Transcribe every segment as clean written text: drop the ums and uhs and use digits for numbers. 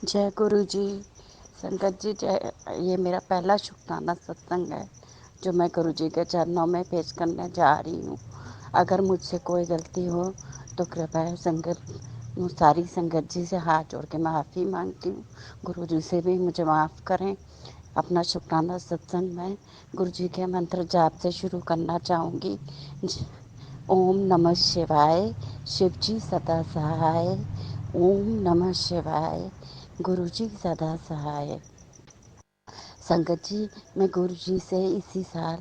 जय गुरु जी। संगत जी जय। ये मेरा पहला शुक्राना सत्संग है जो मैं गुरु जी के चरणों में पेश करने जा रही हूँ। अगर मुझसे कोई गलती हो तो कृपया सारी संगत जी से हाथ जोड़ के माफ़ी मांगती हूँ। गुरु जी से भी मुझे माफ़ करें। अपना शुक्राना सत्संग मैं गुरु जी के मंत्र जाप से शुरू करना चाहूँगी। ओम नमः शिवाय, शिव जी सदा सहाय। ओम नमः शिवाय, गुरु जी सदा सहाय। संगत जी, मैं गुरु जी से इसी साल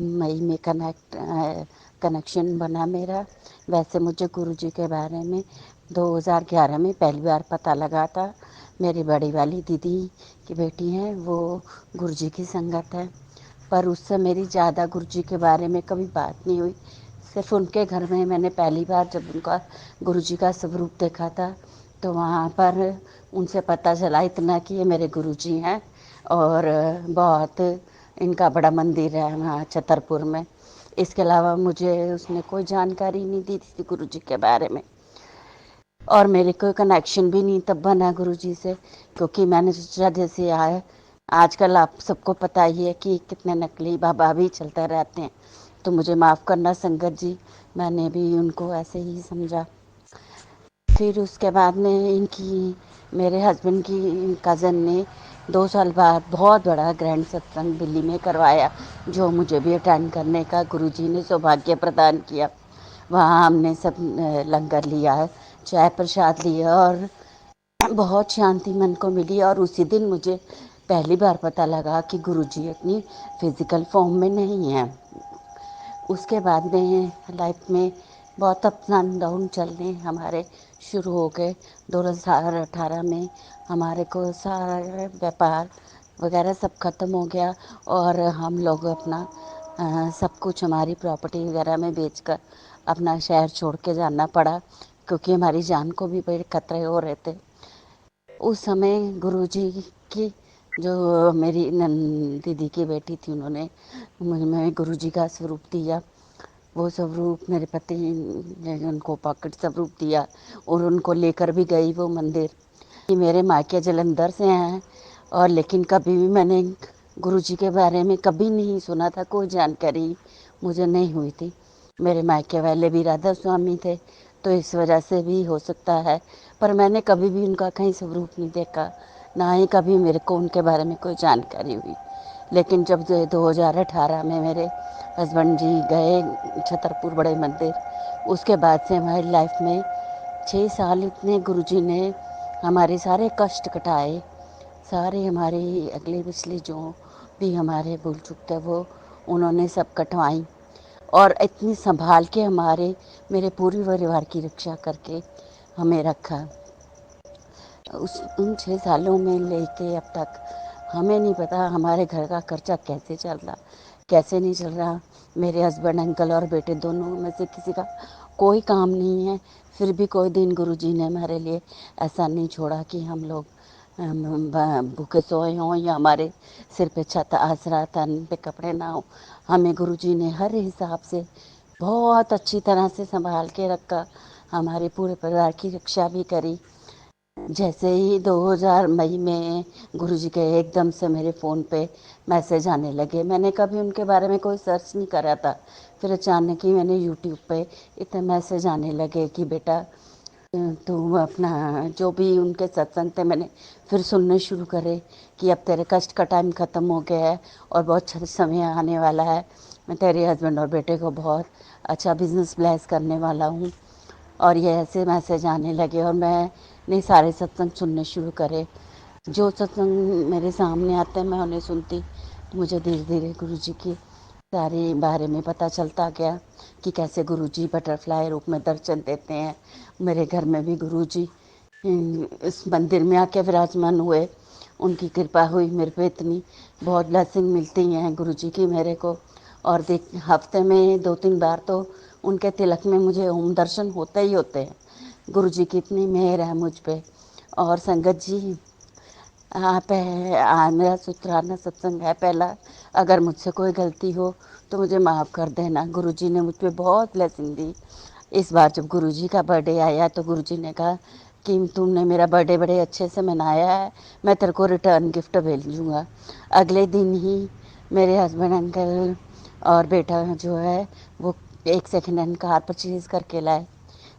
मई में कनेक्शन बना मेरा। वैसे मुझे गुरु जी के बारे में 2011 में पहली बार पता लगा था। मेरी बड़ी वाली दीदी की बेटी हैं, वो गुरु जी की संगत है, पर उससे मेरी ज़्यादा गुरु जी के बारे में कभी बात नहीं हुई। सिर्फ उनके घर में मैंने पहली बार जब उनका गुरु जी का स्वरूप देखा था तो वहाँ पर उनसे पता चला इतना कि ये मेरे गुरु जी हैं और बहुत इनका बड़ा मंदिर है वहाँ छतरपुर में। इसके अलावा मुझे उसने कोई जानकारी नहीं दी थी गुरु जी के बारे में, और मेरे कोई कनेक्शन भी नहीं तब बना गुरु जी से, क्योंकि मैंने सोचा जैसे आए आजकल आप सबको पता ही है कि कितने नकली बाबा भी चलते रहते हैं। तो मुझे माफ़ करना संगत जी, मैंने भी उनको ऐसे ही समझा। फिर उसके बाद में मेरे हस्बैंड की कज़न ने 2 साल बाद बहुत बड़ा ग्रैंड सत्संग दिल्ली में करवाया, जो मुझे भी अटेंड करने का गुरुजी ने सौभाग्य प्रदान किया। वहाँ हमने सब लंगर लिया, चाय प्रसाद लिया और बहुत शांति मन को मिली। और उसी दिन मुझे पहली बार पता लगा कि गुरुजी अपनी फिज़िकल फॉर्म में नहीं है। उसके बाद में लाइफ में बहुत अप्स एंड डाउन चलने हमारे शुरू हो गए। 2018 में हमारे को सारा व्यापार वगैरह सब ख़त्म हो गया और हम लोग अपना सब कुछ हमारी प्रॉपर्टी वगैरह में बेचकर अपना शहर छोड़ के जाना पड़ा, क्योंकि हमारी जान को भी बड़े खतरे हो रहे थे। उस समय गुरुजी की जो मेरी दीदी की बेटी थी, उन्होंने मुझे गुरुजी का स्वरूप दिया। वो स्वरूप मेरे पति ने उनको पॉकेट स्वरूप दिया और उनको लेकर भी गई वो मंदिर। कि मेरे मायके जलंधर से हैं, और लेकिन कभी भी मैंने गुरुजी के बारे में कभी नहीं सुना था, कोई जानकारी मुझे नहीं हुई थी। मेरे मायके वाले भी राधा स्वामी थे, तो इस वजह से भी हो सकता है, पर मैंने कभी भी उनका कहीं स्वरूप नहीं देखा, ना ही कभी मेरे को उनके बारे में कोई जानकारी हुई। लेकिन जब 2018 में मेरे हस्बैंड जी गए छतरपुर बड़े मंदिर, उसके बाद से हमारी लाइफ में 6 साल इतने गुरुजी ने हमारे सारे कष्ट कटाए, सारे हमारे अगले पिछले जो भी हमारे भूल चूक थे वो उन्होंने सब कटवाई, और इतनी संभाल के मेरे पूरे परिवार की रक्षा करके हमें रखा। उन 6 सालों में लेके अब तक हमें नहीं पता हमारे घर का खर्चा कैसे चल रहा, कैसे नहीं चल रहा। मेरे हस्बैंड अंकल और बेटे दोनों में से किसी का कोई काम नहीं है, फिर भी कोई दिन गुरुजी ने हमारे लिए ऐसा नहीं छोड़ा कि हम लोग भूखे सोए हों या हमारे सिर पे छत आसरा तन पे कपड़े ना हो। हमें गुरुजी ने हर हिसाब से बहुत अच्छी तरह से संभाल के रखा, हमारे पूरे परिवार की रक्षा भी करी। जैसे ही 2000 मई में गुरुजी के एकदम से मेरे फ़ोन पे मैसेज आने लगे। मैंने कभी उनके बारे में कोई सर्च नहीं करा था, फिर अचानक ही मैंने यूट्यूब पे इतने मैसेज आने लगे कि बेटा तू अपना जो भी उनके सत्संग थे मैंने फिर सुनने शुरू करे कि अब तेरे कष्ट का टाइम ख़त्म हो गया है और बहुत अच्छा समय आने वाला है। मैं तेरे हस्बैंड और बेटे को बहुत अच्छा बिजनेस ब्लेस करने वाला हूँ। और ये ऐसे मैसेज आने लगे और मैंने सारे सत्संग सुनने शुरू करे। जो सत्संग मेरे सामने आते हैं मैं उन्हें सुनती, तो मुझे धीरे धीरे गुरु जी की सारे बारे में पता चलता गया कि कैसे गुरु जी बटरफ्लाई रूप में दर्शन देते हैं। मेरे घर में भी गुरु जी इस मंदिर में आके विराजमान हुए, उनकी कृपा हुई मेरे पे इतनी, बहुत ब्लेसिंग मिलती हैं गुरु जी की मेरे को। और देख हफ्ते में 2-3 बार तो उनके तिलक में मुझे ओम दर्शन होते ही होते हैं। गुरु जी की इतनी मेहर है मुझ पे। और संगत जी, आप मेरा शुक्राना सत्संग है पहला। अगर मुझसे कोई गलती हो तो मुझे माफ़ कर देना। गुरुजी ने मुझ पे बहुत ब्लेसिंग दी। इस बार जब गुरुजी का बर्थडे आया तो गुरुजी ने कहा कि तुमने मेरा बर्थडे बड़े अच्छे से मनाया है, मैं तेरे को रिटर्न गिफ्ट भेजूँगा। अगले दिन ही मेरे हस्बैंड अंकल और बेटा जो है वो एक सेकेंड हैंड कार परचेज़ करके लाए,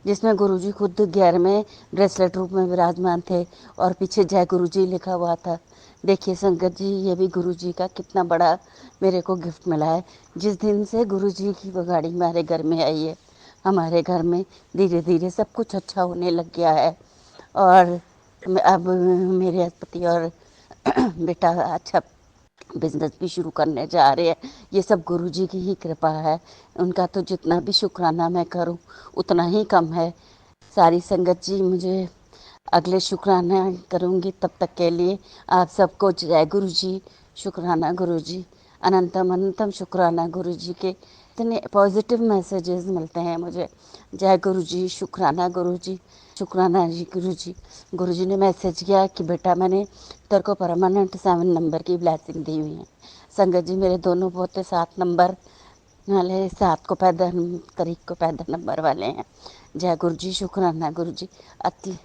जिसमें गुरुजी खुद 11वें ब्रेसलेट रूप में विराजमान थे और पीछे जय गुरुजी लिखा हुआ था। देखिए संगत जी, ये भी गुरुजी का कितना बड़ा मेरे को गिफ्ट मिला है। जिस दिन से गुरुजी की वो गाड़ी हमारे घर में आई है, हमारे घर में धीरे धीरे सब कुछ अच्छा होने लग गया है। और अब मेरे पति और बेटा अच्छा बिजनेस भी शुरू करने जा रहे हैं। ये सब गुरुजी की ही कृपा है। उनका तो जितना भी शुक्राना मैं करूं उतना ही कम है। सारी संगत जी, मुझे अगले शुक्राना करूंगी, तब तक के लिए आप सबको जय गुरु जी, शुक्राना गुरु जी, अनंतम अनंतम शुक्राना गुरु जी के। इतने पॉजिटिव मैसेजेस मिलते हैं मुझे। जय गुरु जी, शुक्राना गुरु जी, शुक्राना जी गुरु जी। गुरु जी ने मैसेज किया कि बेटा मैंने तेरे को परमानेंट 7 नंबर की ब्लेसिंग दी हुई है। संगत जी, मेरे दोनों पोते 7 नंबर वाले, 7 को पैदा तारीख को पैदा नंबर वाले हैं। जय गुरु जी, शुक्राना गुरु जी। अति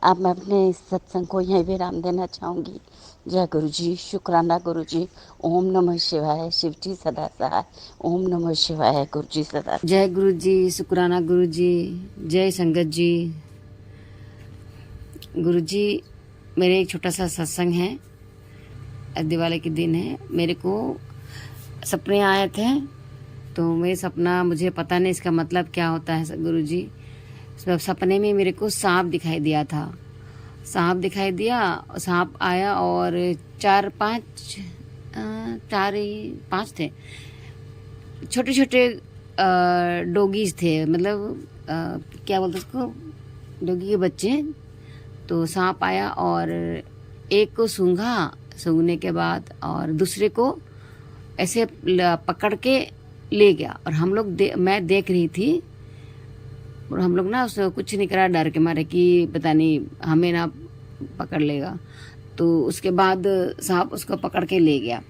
अब मैं अपने इस सत्संग को यहीं विराम देना चाहूँगी। जय गुरु जी, शुक्राना गुरु जी। ओम नमः शिवाय, शिव जी सदा सहाय। ओम नमः शिवाय, गुरु जी सदा। जय गुरु जी, शुक्राना गुरु जी, जय संगत जी। गुरु जी, मेरे एक छोटा सा सत्संग है, दिवाली के दिन है। मेरे को सपने आए थे, तो मेरे सपना मुझे पता नहीं इसका मतलब क्या होता है गुरु जी। सपने में मेरे को सांप दिखाई दिया था। सांप दिखाई दिया, सांप आया और 4-5 थे छोटे छोटे डॉगीज थे, मतलब क्या बोलते उसको, डॉगी के बच्चे। तो सांप आया और एक को सूंघा, सूंघने के बाद और दूसरे को ऐसे पकड़ के ले गया। और हम लोग मैं देख रही थी, और हम लोग ना उसको कुछ नहीं करा, डर के मारे कि पता नहीं हमें ना पकड़ लेगा। तो उसके बाद सांप उसको पकड़ के ले गया।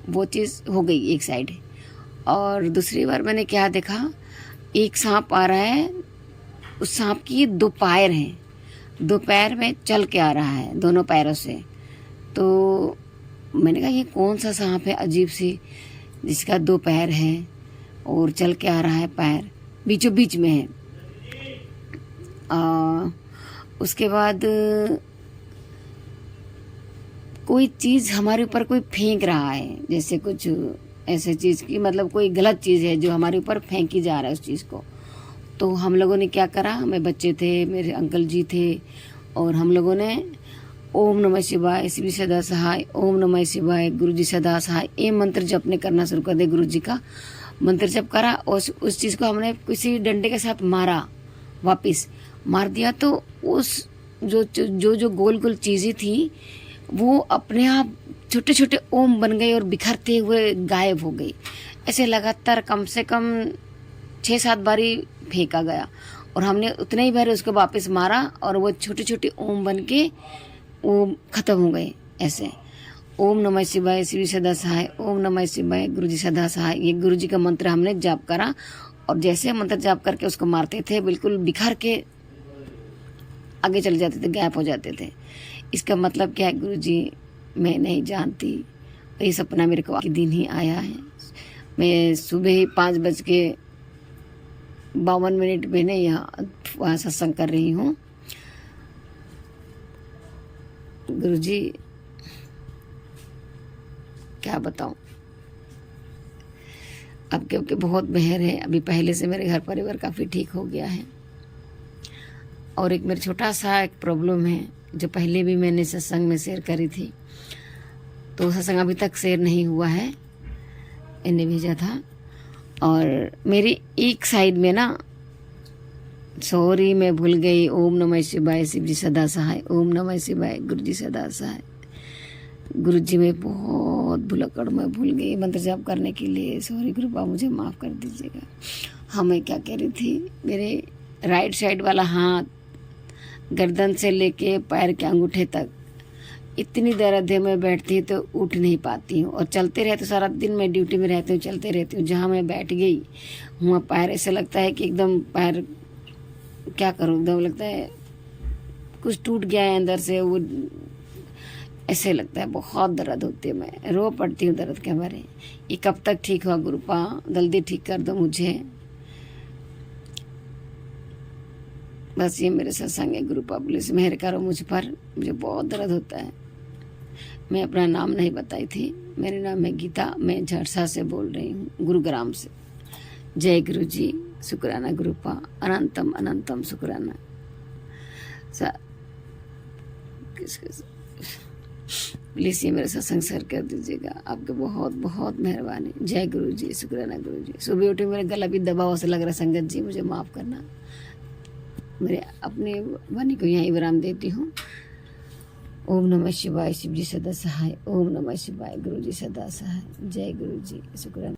वो चीज़ हो गई एक साइड। और दूसरी बार मैंने क्या देखा, एक सांप आ रहा है, उस सांप की 2 पैर हैं, 2 पैर में चल के आ रहा है, दोनों पैरों से। तो मैंने कहा ये कौन सा सांप है अजीब सी, जिसका 2 पैर है और चल के आ रहा है, पैर बीचों बीच में है। उसके बाद कोई चीज़ हमारे ऊपर कोई फेंक रहा है, जैसे कुछ ऐसे चीज़ की, मतलब कोई गलत चीज़ है जो हमारे ऊपर फेंकी जा रहा है उस चीज़ को। तो हम लोगों ने क्या करा, हमें बच्चे थे, मेरे अंकल जी थे, और हम लोगों ने ओम नमः शिवाय, शिव सदा सहाय, ओम नमः शिवाय, गुरु जी सदा सहाय, ये मंत्र जपने करना शुरू कर दे। गुरु जी का मंत्र जप करा और उस चीज़ को हमने किसी डंडे के साथ मारा, वापिस मार दिया। तो उस जो गोल गोल चीज़ें थी वो अपने आप छोटे छोटे ओम बन गए और बिखरते हुए गायब हो गई। ऐसे लगातार कम से कम 6-7 बारी फेंका गया और हमने उतने ही बार उसको वापस मारा और वो छोटे छोटे ओम बन के वो खत्म हो गए। ऐसे ओम नमः शिवाय, शिव सदा सहाय, ओम नमः शिवाय, गुरु जी सदा सहाय, ये गुरु जी का मंत्र हमने जाप करा। और जैसे मंत्र जाप करके उसको मारते थे, बिल्कुल बिखर के आगे चले जाते थे, गायब हो जाते थे। इसका मतलब क्या है गुरु जी, मैं नहीं जानती। ये सपना मेरे को के दिन ही आया है। मैं सुबह ही 5:52 में यहाँ सत्संग कर रही हूँ। गुरु जी क्या बताऊँ, अब क्योंकि बहुत मेहर है। अभी पहले से मेरे घर परिवार काफ़ी ठीक हो गया है। और एक मेरा छोटा सा एक प्रॉब्लम है जो पहले भी मैंने सत्संग में शेयर करी थी, तो सत्संग अभी तक शेयर नहीं हुआ है, इन्हें भेजा था। और मेरी एक साइड में ना, सॉरी मैं भूल गई, ओम नमः शिवाय, शिव जी सदा सहाय, ओम नमः शिवाय, गुरु जी सदा सहाय। गुरु जी मैं बहुत भुलक्कड़, मैं भूल गई मंत्र जाप करने के लिए, सॉरी कृपा मुझे माफ़ कर दीजिएगा। हाँ, मैं क्या कह रही थी, मेरे राइट साइड वाला हाथ गर्दन से लेके पैर के अंगूठे तक इतनी दर्द है, मैं बैठती तो उठ नहीं पाती हूँ और चलते रहते, सारा दिन मैं ड्यूटी में रहती हूँ, चलते रहती हूँ। जहाँ मैं बैठ गई वहाँ पैर ऐसे लगता है कि एकदम पैर क्या करूँ, एकदम लगता है कुछ टूट गया है अंदर से, वो ऐसे लगता है, बहुत दर्द होती है, मैं रो पड़ती हूँ दर्द के मारे। ये कब तक ठीक होगा गुरुपा, जल्दी ठीक कर दो मुझे। बस ये मेरे सत्संग है गुरुपा, प्लीज मेहर करो मुझ पर, मुझे बहुत दर्द होता है। मैं अपना नाम नहीं बताई थी, मेरा नाम है गीता, मैं झरसा से बोल रही हूँ, गुरुग्राम से। जय गुरु जी, शुक्राना गुरुपा, अनंतम अनंतम शुक्राना। प्लीज ये मेरे सत्संग शेयर कर दीजिएगा, आपके बहुत बहुत मेहरबानी। जय गुरु जी, शुक्राना गुरु जी। सुबह उठे मेरा गला भी दबा हुआ से लग रहा है, संगत जी मुझे माफ़ करना, मेरे अपने वाणी को यहीं विराम देती हूँ। ओम नमः शिवाय, शिव जी सदा सहाय। ओम नमः शिवाय, गुरु जी सदा सहाय। जय गुरु जी, शुक्राना।